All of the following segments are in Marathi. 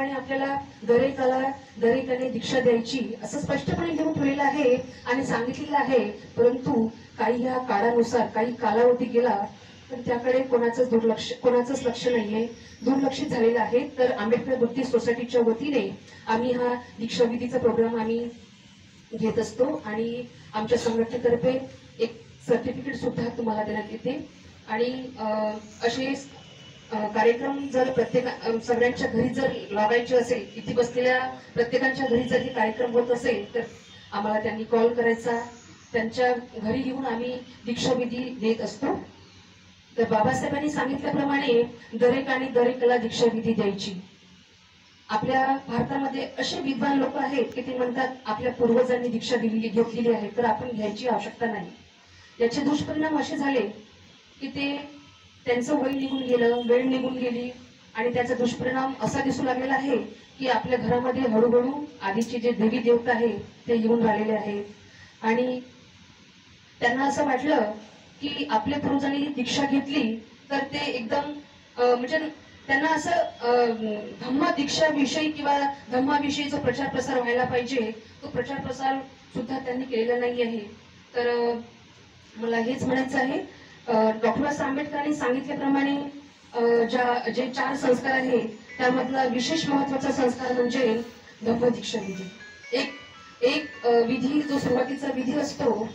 ठिकाणी आपल्याला दरेकाने दीक्षा द्यायची असं स्पष्टपणे लिहून ठेवलेलं आहे आणि सांगितलेलं आहे। परंतु काही ह्या काळानुसार काही कालावधी गेला पण त्याकडे कोणाचंच लक्ष नाहीये, दुर्लक्षित झालेलं आहे। तर आंबेडकर बुद्धिस्ट सोसायटीच्या वतीने आम्ही हा दीक्षाविधीचा प्रोग्राम आम्ही घेत असतो आणि आमच्या संघटनेतर्फे एक सर्टिफिकेट सुद्धा तुम्हाला देण्यात येते। आणि असे कार्यक्रम जर सगळ्यांच्या घरी जर लावायचे असेल, इथे बसलेल्या प्रत्येकाच्या घरी जर हे कार्यक्रम होत असेल तर आम्हाला त्यांनी कॉल करायचा, त्यांच्या घरी येऊन आम्ही दीक्षाविधी देत असतो। तर बाबासाहेबांनी सांगितल्याप्रमाणे दरेकाला दीक्षाविधी द्यायची। आपल्या भारतामध्ये असे विद्वान लोक आहेत की ते म्हणतात आपल्या पूर्वजांनी दीक्षा घेतलेली आहे तर आपण घ्यायची आवश्यकता नाही। याचे दुष्परिणाम असे झाले की त्यांचं वय निघून गेलं, वेळ निघून गेली आणि त्याचा दुष्परिणाम असा दिसू लागलेला आहे की आपल्या घरामध्ये हळूहळू आधीचे जे देवी देवता आहे ते येऊन राहिलेले आहेत आणि त्यांना असं वाटलं की आपल्या पूर्वजांनी दीक्षा घेतली तर ते एकदम म्हणजे त्यांना असं धम्म दीक्षाविषयी किंवा धम्माविषयी जो प्रचार प्रसार व्हायला पाहिजे तो प्रचार प्रसार सुद्धा त्यांनी केलेला नाही आहे। तर मला हेच म्हणायचं आहे, डॉक्टर बाबासाहेब आंबेडकरांनी सांगितल्याप्रमाणे जे 4 संस्कार आहेत त्यामधला विशेष महत्वाचा संस्कार म्हणजे धम्मदीक्षा विधी। एक विधी जो सुरुवातीचा विधी असतो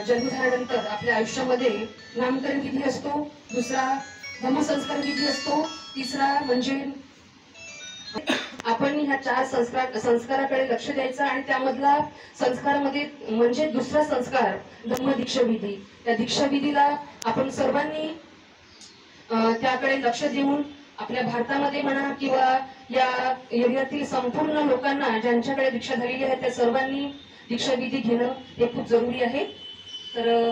जन्म झाल्यानंतर आपल्या आयुष्यामध्ये नामकरण विधी असतो, दुसरा धम्मसंस्कार विधी असतो, तिसरा म्हणजे आपण ह्या 4 संस्काराकडे लक्ष द्यायचं आणि त्यामधला संस्कारामध्ये म्हणजे दुसरा संस्कार धम्मदीक्षा विधी। त्या दीक्षाविधीला आपण सर्वांनी त्याकडे लक्ष देऊन आपल्या भारतामध्ये म्हणा किंवा या एरियातील संपूर्ण लोकांना ज्यांच्याकडे दीक्षा झालेली आहे त्या सर्वांनी दीक्षाविधी घेणं हे खूप जरुरी आहे। तर